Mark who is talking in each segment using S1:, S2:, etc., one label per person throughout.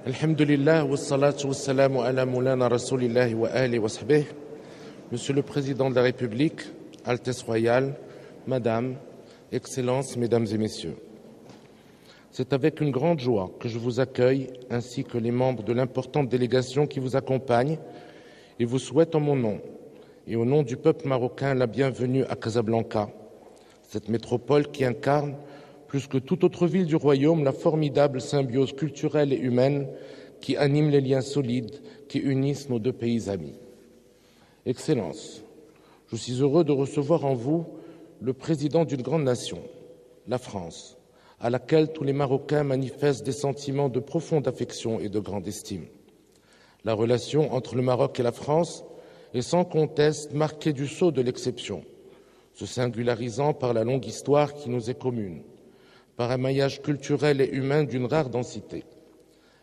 S1: Alhamdulillah, wassalatu wassalamu ala moulana rasulillahi wa ali wa sahbih. Monsieur le Président de la République, Altesse Royale, Madame, Excellences, Mesdames et Messieurs. C'est avec une grande joie que je vous accueille, ainsi que les membres de l'importante délégation qui vous accompagne, et vous souhaite en mon nom et au nom du peuple marocain la bienvenue à Casablanca, cette métropole qui incarne, plus que toute autre ville du royaume, la formidable symbiose culturelle et humaine qui anime les liens solides qui unissent nos deux pays amis. Excellences, je suis heureux de recevoir en vous le président d'une grande nation, la France, à laquelle tous les Marocains manifestent des sentiments de profonde affection et de grande estime. La relation entre le Maroc et la France est sans conteste marquée du sceau de l'exception, se singularisant par la longue histoire qui nous est commune, par un maillage culturel et humain d'une rare densité.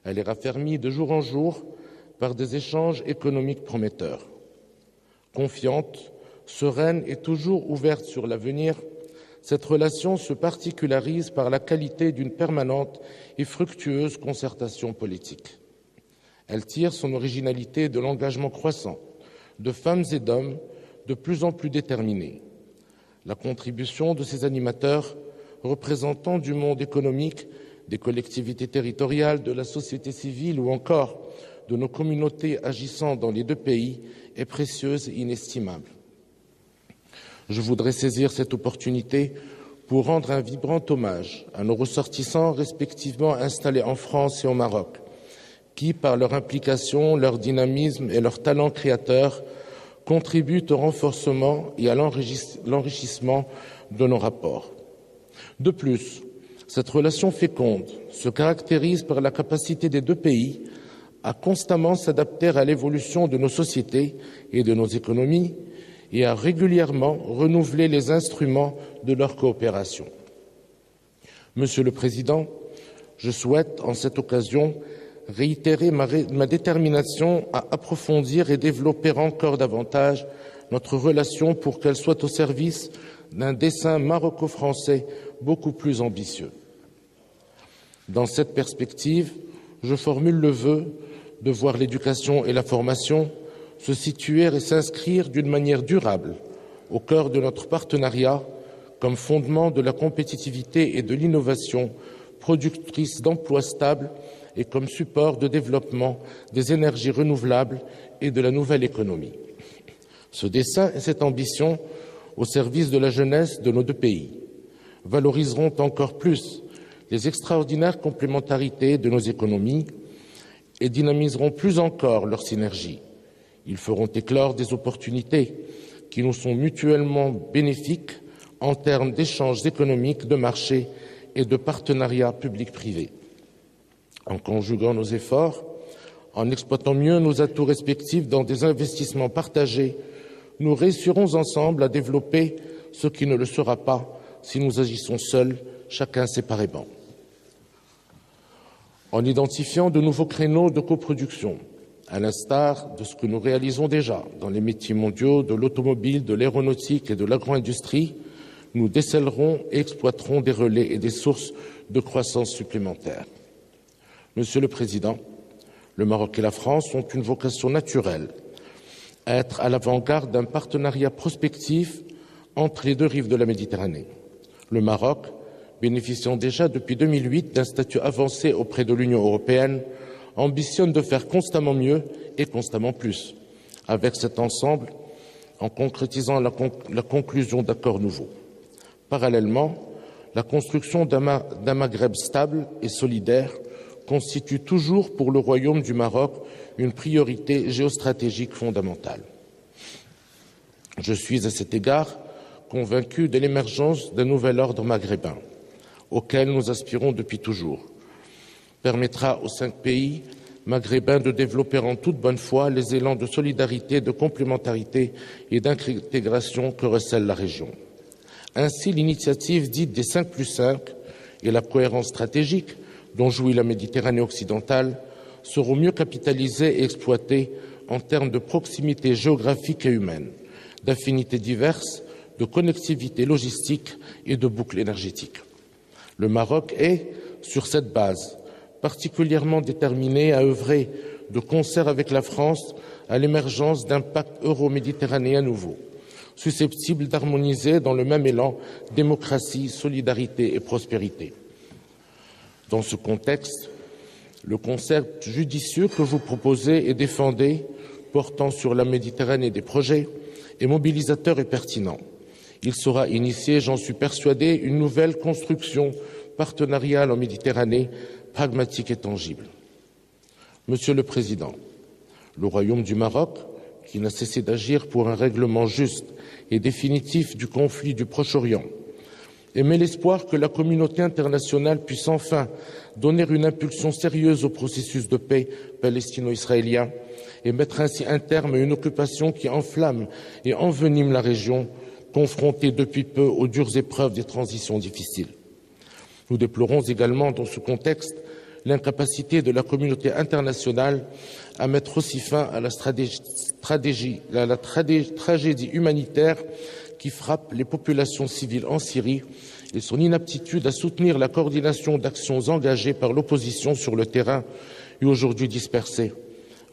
S1: Elle est raffermie de jour en jour par des échanges économiques prometteurs. Confiante, sereine et toujours ouverte sur l'avenir, cette relation se particularise par la qualité d'une permanente et fructueuse concertation politique. Elle tire son originalité de l'engagement croissant de femmes et d'hommes de plus en plus déterminés. La contribution de ces animateurs, représentants du monde économique, des collectivités territoriales, de la société civile ou encore de nos communautés agissant dans les deux pays est précieuse et inestimable. Je voudrais saisir cette opportunité pour rendre un vibrant hommage à nos ressortissants respectivement installés en France et au Maroc, qui, par leur implication, leur dynamisme et leur talent créateur, contribuent au renforcement et à l'enrichissement de nos rapports. De plus, cette relation féconde se caractérise par la capacité des deux pays à constamment s'adapter à l'évolution de nos sociétés et de nos économies et à régulièrement renouveler les instruments de leur coopération. Monsieur le Président, je souhaite, en cette occasion, réitérer ma détermination à approfondir et développer encore davantage notre relation pour qu'elle soit au service d'un dessein maroco-français beaucoup plus ambitieux. Dans cette perspective, je formule le vœu de voir l'éducation et la formation se situer et s'inscrire d'une manière durable au cœur de notre partenariat comme fondement de la compétitivité et de l'innovation productrice d'emplois stables et comme support de développement des énergies renouvelables et de la nouvelle économie. Ce dessein et cette ambition au service de la jeunesse de nos deux pays valoriseront encore plus les extraordinaires complémentarités de nos économies et dynamiseront plus encore leur synergie. Ils feront éclore des opportunités qui nous sont mutuellement bénéfiques en termes d'échanges économiques, de marché et de partenariats public-privé. En conjuguant nos efforts, en exploitant mieux nos atouts respectifs dans des investissements partagés, nous réussirons ensemble à développer ce qui ne le sera pas si nous agissons seuls, chacun séparément. En identifiant de nouveaux créneaux de coproduction, à l'instar de ce que nous réalisons déjà dans les métiers mondiaux de l'automobile, de l'aéronautique et de l'agro-industrie, nous décèlerons et exploiterons des relais et des sources de croissance supplémentaires. Monsieur le Président, le Maroc et la France ont une vocation naturelle à être à l'avant-garde d'un partenariat prospectif entre les deux rives de la Méditerranée. Le Maroc, bénéficiant déjà depuis 2008 d'un statut avancé auprès de l'Union européenne, ambitionne de faire constamment mieux et constamment plus avec cet ensemble en concrétisant la conclusion d'accords nouveaux. Parallèlement, la construction d'un Maghreb stable et solidaire constitue toujours pour le Royaume du Maroc une priorité géostratégique fondamentale. Je suis à cet égard convaincu de l'émergence d'un nouvel ordre maghrébin, auquel nous aspirons depuis toujours, permettra aux 5 pays maghrébins de développer en toute bonne foi les élans de solidarité, de complémentarité et d'intégration que recèle la région. Ainsi, l'initiative dite des 5+5 et la cohérence stratégique dont jouit la Méditerranée occidentale seront mieux capitalisées et exploitées en termes de proximité géographique et humaine, d'affinités diverses, de connectivité logistique et de boucles énergétiques. Le Maroc est, sur cette base, particulièrement déterminé à œuvrer de concert avec la France à l'émergence d'un pacte euro-méditerranéen nouveau, susceptible d'harmoniser dans le même élan démocratie, solidarité et prospérité. Dans ce contexte, le concept judicieux que vous proposez et défendez, portant sur la Méditerranée des projets, est mobilisateur et pertinent. Il saura initier, j'en suis persuadé, une nouvelle construction partenariale en Méditerranée, pragmatique et tangible. Monsieur le Président, le Royaume du Maroc, qui n'a cessé d'agir pour un règlement juste et définitif du conflit du Proche-Orient, émet l'espoir que la communauté internationale puisse enfin donner une impulsion sérieuse au processus de paix palestino-israélien et mettre ainsi un terme à une occupation qui enflamme et envenime la région, confrontée depuis peu aux dures épreuves des transitions difficiles. Nous déplorons également, dans ce contexte, l'incapacité de la communauté internationale à mettre aussi fin à la tragédie humanitaire qui frappe les populations civiles en Syrie et son inaptitude à soutenir la coordination d'actions engagées par l'opposition sur le terrain et aujourd'hui dispersée,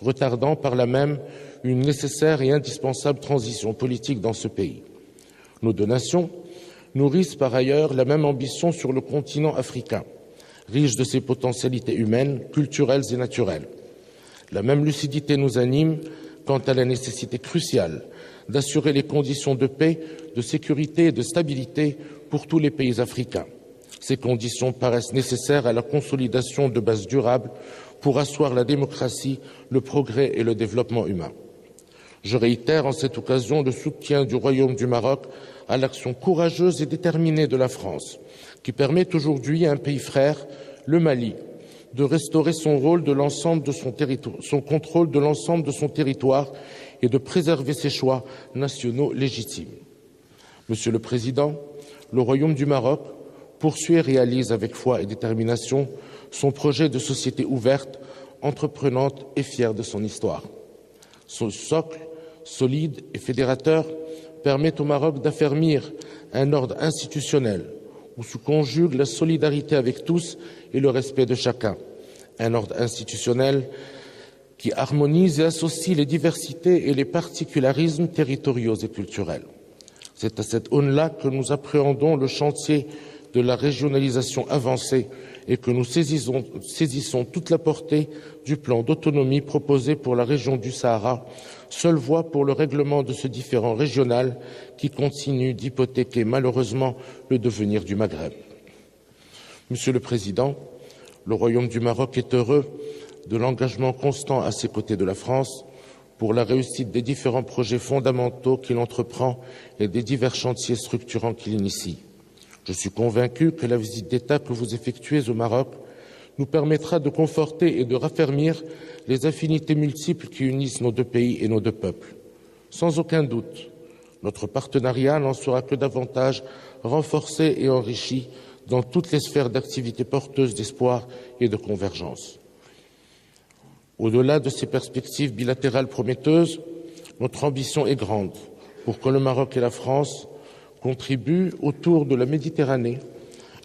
S1: retardant par là même une nécessaire et indispensable transition politique dans ce pays. Nos deux nations nourrissent par ailleurs la même ambition sur le continent africain, riche de ses potentialités humaines, culturelles et naturelles. La même lucidité nous anime quant à la nécessité cruciale d'assurer les conditions de paix, de sécurité et de stabilité pour tous les pays africains. Ces conditions paraissent nécessaires à la consolidation de bases durables pour asseoir la démocratie, le progrès et le développement humain. Je réitère en cette occasion le soutien du Royaume du Maroc à l'action courageuse et déterminée de la France, qui permet aujourd'hui à un pays frère, le Mali, de restaurer son contrôle de l'ensemble de son territoire et de préserver ses choix nationaux légitimes. Monsieur le Président, le Royaume du Maroc poursuit et réalise avec foi et détermination son projet de société ouverte, entreprenante et fière de son histoire. Son socle, solide et fédérateur, permet au Maroc d'affermir un ordre institutionnel où se conjugue la solidarité avec tous et le respect de chacun. Un ordre institutionnel qui harmonise et associe les diversités et les particularismes territoriaux et culturels. C'est à cette aune-là que nous appréhendons le chantier de la régionalisation avancée et que nous saisissons toute la portée du plan d'autonomie proposé pour la région du Sahara, seule voie pour le règlement de ce différend régional qui continue d'hypothéquer malheureusement le devenir du Maghreb. Monsieur le Président, le Royaume du Maroc est heureux de l'engagement constant à ses côtés de la France pour la réussite des différents projets fondamentaux qu'il entreprend et des divers chantiers structurants qu'il initie. Je suis convaincu que la visite d'État que vous effectuez au Maroc nous permettra de conforter et de raffermir les affinités multiples qui unissent nos deux pays et nos deux peuples. Sans aucun doute, notre partenariat n'en sera que davantage renforcé et enrichi dans toutes les sphères d'activité porteuses d'espoir et de convergence. Au-delà de ces perspectives bilatérales prometteuses, notre ambition est grande pour que le Maroc et la France contribuent autour de la Méditerranée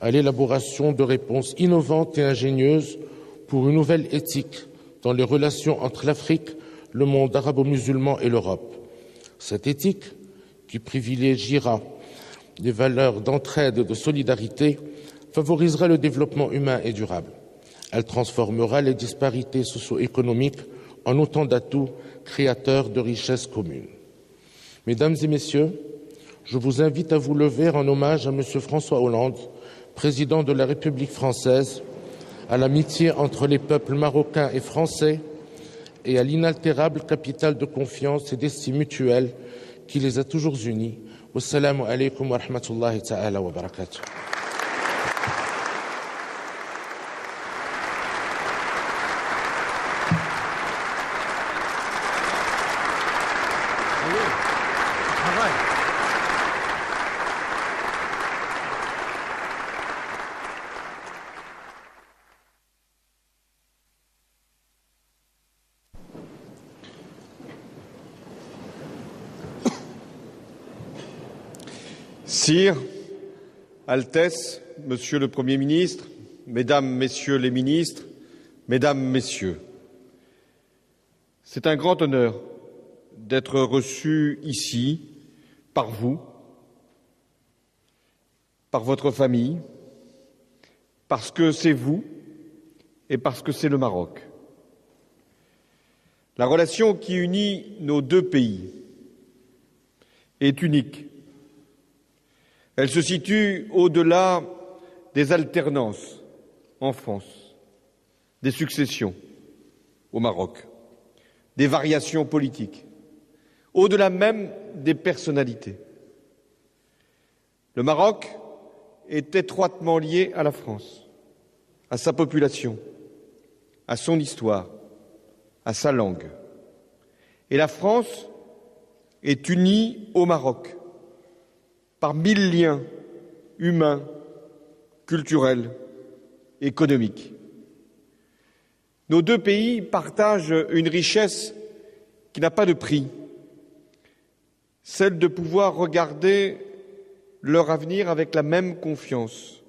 S1: à l'élaboration de réponses innovantes et ingénieuses pour une nouvelle éthique dans les relations entre l'Afrique, le monde arabo-musulman et l'Europe. Cette éthique, qui privilégiera des valeurs d'entraide et de solidarité, favorisera le développement humain et durable. Elle transformera les disparités socio-économiques en autant d'atouts créateurs de richesses communes. Mesdames et Messieurs, je vous invite à vous lever en hommage à M. François Hollande, président de la République française, à l'amitié entre les peuples marocains et français et à l'inaltérable capital de confiance et d'estime mutuelle qui les a toujours unis. Wassalamu alaikum wa rahmatullahi ta'ala wa barakatuh.
S2: Sire, Altesse, Monsieur le Premier ministre, Mesdames, Messieurs les ministres, Mesdames, Messieurs, c'est un grand honneur d'être reçu ici par vous, par votre famille, parce que c'est vous et parce que c'est le Maroc. La relation qui unit nos deux pays est unique. Elle se situe au-delà des alternances en France, des successions au Maroc, des variations politiques, au-delà même des personnalités. Le Maroc est étroitement lié à la France, à sa population, à son histoire, à sa langue. Et la France est unie au Maroc par 1000 liens humains, culturels, économiques. Nos deux pays partagent une richesse qui n'a pas de prix, celle de pouvoir regarder leur avenir avec la même confiance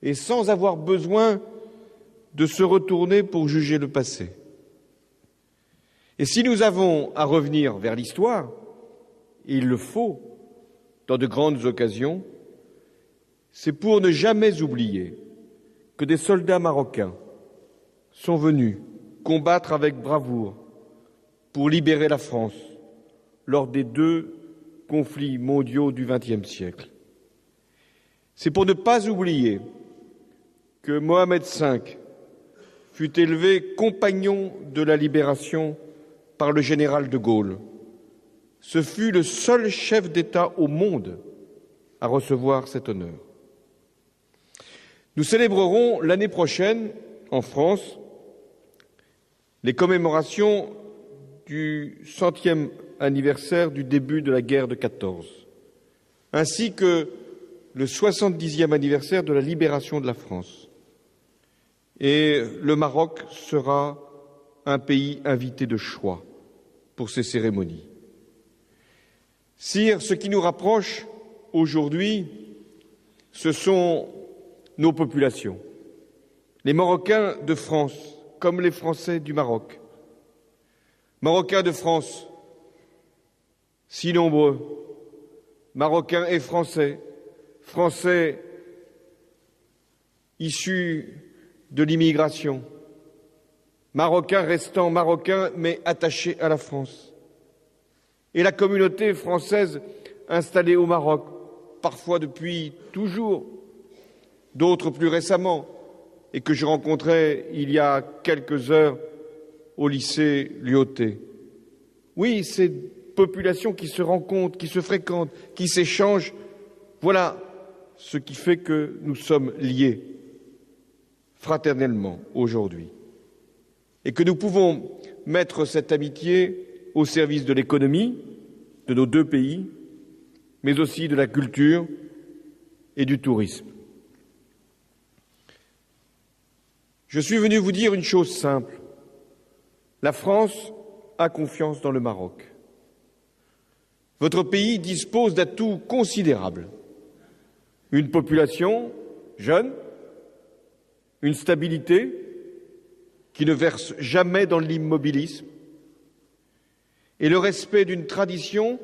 S2: et sans avoir besoin de se retourner pour juger le passé. Et si nous avons à revenir vers l'histoire, et il le faut dans de grandes occasions, c'est pour ne jamais oublier que des soldats marocains sont venus combattre avec bravoure pour libérer la France lors des 2 conflits mondiaux du XXe siècle. C'est pour ne pas oublier que Mohamed V fut élevé compagnon de la libération par le général de Gaulle. Ce fut le seul chef d'État au monde à recevoir cet honneur. Nous célébrerons l'année prochaine, en France, les commémorations du 100e anniversaire du début de la guerre de 14, ainsi que le 70e anniversaire de la libération de la France. Et le Maroc sera un pays invité de choix pour ces cérémonies. Sire, ce qui nous rapproche aujourd'hui, ce sont nos populations, les Marocains de France comme les Français du Maroc. Marocains de France, si nombreux, Marocains et Français, Français issus de l'immigration, Marocains restant Marocains mais attachés à la France. Et la communauté française installée au Maroc, parfois depuis toujours, d'autres plus récemment, et que je rencontrais il y a quelques heures au lycée Lyautey. Oui, ces populations qui se rencontrent, qui se fréquentent, qui s'échangent, voilà ce qui fait que nous sommes liés fraternellement aujourd'hui et que nous pouvons mettre cette amitié au service de l'économie de nos deux pays, mais aussi de la culture et du tourisme. Je suis venu vous dire une chose simple. La France a confiance dans le Maroc. Votre pays dispose d'atouts considérables. Une population jeune, une stabilité qui ne verse jamais dans l'immobilisme et le respect d'une tradition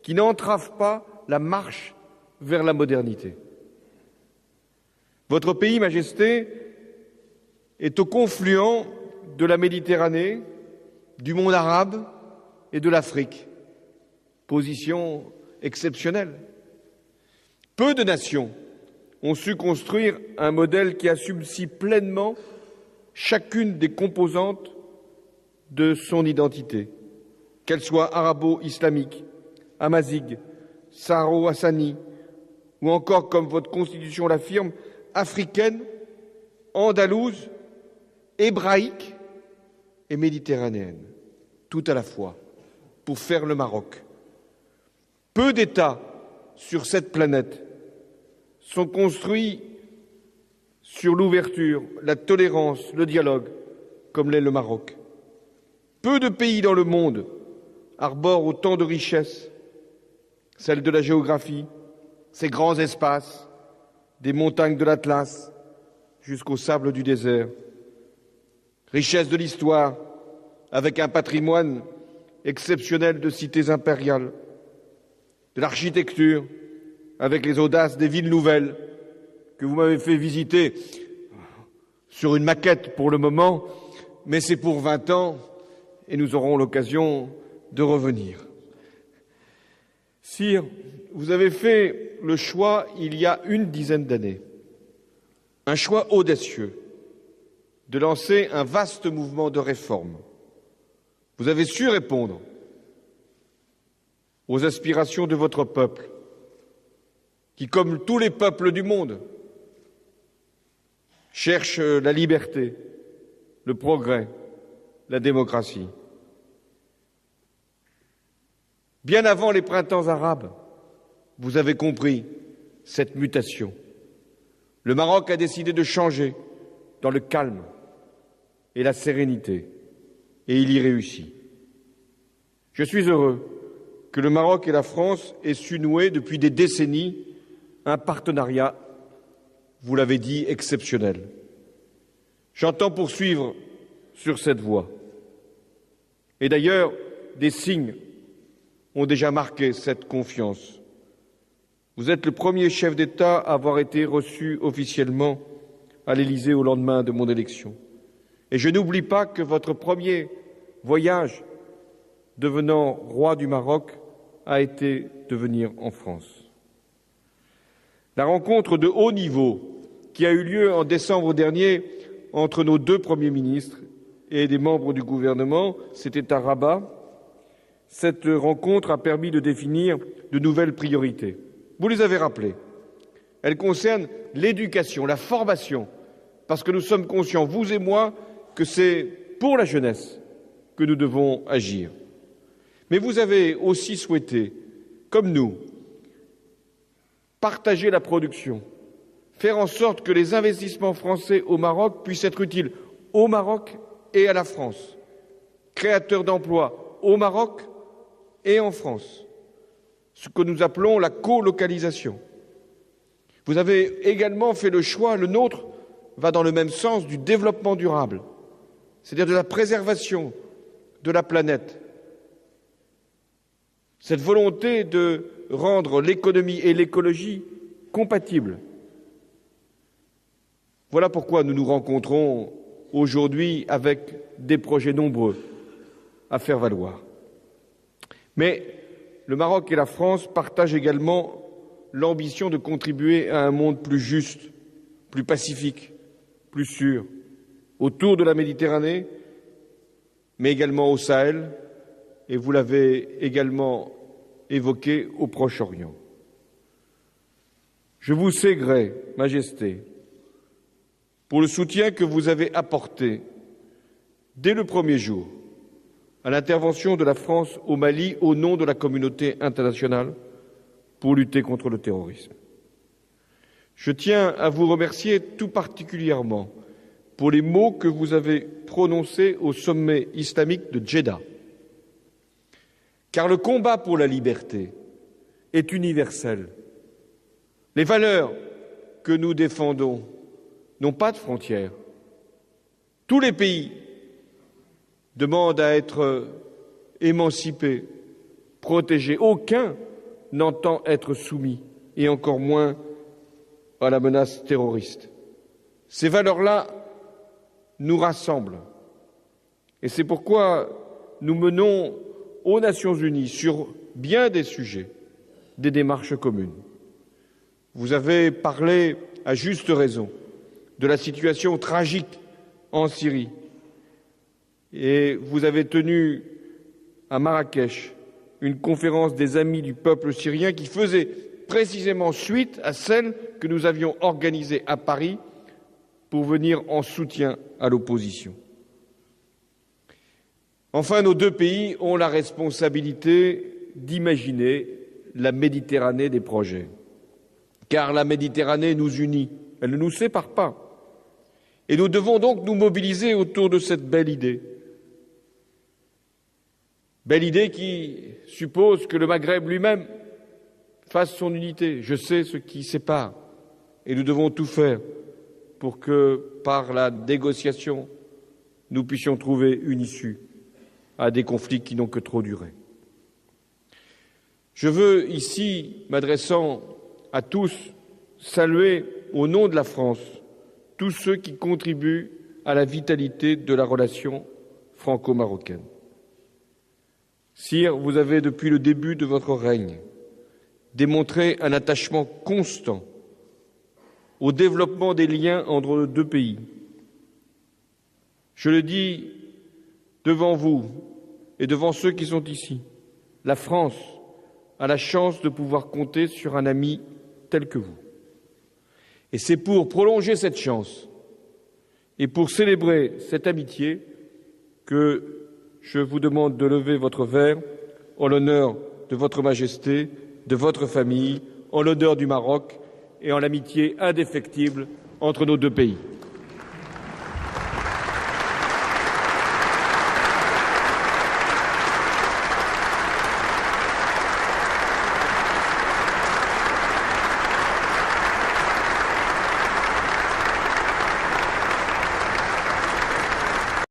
S2: qui n'entrave pas la marche vers la modernité. Votre pays, Majesté, est au confluent de la Méditerranée, du monde arabe et de l'Afrique. Position exceptionnelle. Peu de nations ont su construire un modèle qui assume si pleinement chacune des composantes de son identité, qu'elle soit arabo-islamique, amazighe, saharo-hassani, ou encore, comme votre Constitution l'affirme, africaine, andalouse, hébraïque et méditerranéenne, tout à la fois, pour faire le Maroc. Peu d'États sur cette planète sont construits sur l'ouverture, la tolérance, le dialogue, comme l'est le Maroc. Peu de pays dans le monde arborent autant de richesses, celle de la géographie, ces grands espaces, des montagnes de l'Atlas, jusqu'au sable du désert. Richesse de l'histoire, avec un patrimoine exceptionnel de cités impériales, de l'architecture, avec les audaces des villes nouvelles que vous m'avez fait visiter sur une maquette pour le moment, mais c'est pour 20 ans et nous aurons l'occasion de revenir. Sire, vous avez fait le choix il y a une dizaine d'années, un choix audacieux, de lancer un vaste mouvement de réforme. Vous avez su répondre aux aspirations de votre peuple, qui, comme tous les peuples du monde, cherche la liberté, le progrès, la démocratie. Bien avant les printemps arabes, vous avez compris cette mutation. Le Maroc a décidé de changer dans le calme et la sérénité, et il y réussit. Je suis heureux que le Maroc et la France aient su nouer depuis des décennies un partenariat, vous l'avez dit, exceptionnel. J'entends poursuivre sur cette voie. Et d'ailleurs, des signes ont déjà marqué cette confiance. Vous êtes le premier chef d'État à avoir été reçu officiellement à l'Élysée au lendemain de mon élection. Et je n'oublie pas que votre premier voyage devenant roi du Maroc a été de venir en France. La rencontre de haut niveau qui a eu lieu en décembre dernier entre nos deux premiers ministres et des membres du gouvernement, c'était à Rabat. Cette rencontre a permis de définir de nouvelles priorités. Vous les avez rappelées. Elles concernent l'éducation, la formation, parce que nous sommes conscients, vous et moi, que c'est pour la jeunesse que nous devons agir. Mais vous avez aussi souhaité, comme nous, partager la production, faire en sorte que les investissements français au Maroc puissent être utiles au Maroc et à la France, créateurs d'emplois au Maroc et en France, ce que nous appelons la colocalisation. Vous avez également fait le choix, le nôtre va dans le même sens, du développement durable, c'est-à-dire de la préservation de la planète. Cette volonté de rendre l'économie et l'écologie compatibles. Voilà pourquoi nous nous rencontrons aujourd'hui avec des projets nombreux à faire valoir. Mais le Maroc et la France partagent également l'ambition de contribuer à un monde plus juste, plus pacifique, plus sûr, autour de la Méditerranée, mais également au Sahel, et vous l'avez également évoqué au Proche-Orient. Je vous sais gré, Majesté, pour le soutien que vous avez apporté dès le premier jour à l'intervention de la France au Mali au nom de la communauté internationale pour lutter contre le terrorisme. Je tiens à vous remercier tout particulièrement pour les mots que vous avez prononcés au sommet islamique de Djeddah. Car le combat pour la liberté est universel. Les valeurs que nous défendons n'ont pas de frontières. Tous les pays demandent à être émancipés, protégés. Aucun n'entend être soumis, et encore moins à la menace terroriste. Ces valeurs-là nous rassemblent. Et c'est pourquoi nous menons aux Nations Unies, sur bien des sujets, des démarches communes. Vous avez parlé, à juste raison, de la situation tragique en Syrie. Et vous avez tenu à Marrakech une conférence des amis du peuple syrien qui faisait précisément suite à celle que nous avions organisée à Paris pour venir en soutien à l'opposition. Enfin, nos deux pays ont la responsabilité d'imaginer la Méditerranée des projets. Car la Méditerranée nous unit, elle ne nous sépare pas. Et nous devons donc nous mobiliser autour de cette belle idée. Belle idée qui suppose que le Maghreb lui-même fasse son unité. Je sais ce qui sépare et nous devons tout faire pour que, par la négociation, nous puissions trouver une issue à des conflits qui n'ont que trop duré. Je veux ici, m'adressant à tous, saluer au nom de la France tous ceux qui contribuent à la vitalité de la relation franco-marocaine. Sire, vous avez, depuis le début de votre règne, démontré un attachement constant au développement des liens entre nos deux pays. Je le dis devant vous et devant ceux qui sont ici, la France a la chance de pouvoir compter sur un ami tel que vous. Et c'est pour prolonger cette chance et pour célébrer cette amitié que je vous demande de lever votre verre en l'honneur de votre Majesté, de votre famille, en l'honneur du Maroc et en l'amitié indéfectible entre nos deux pays.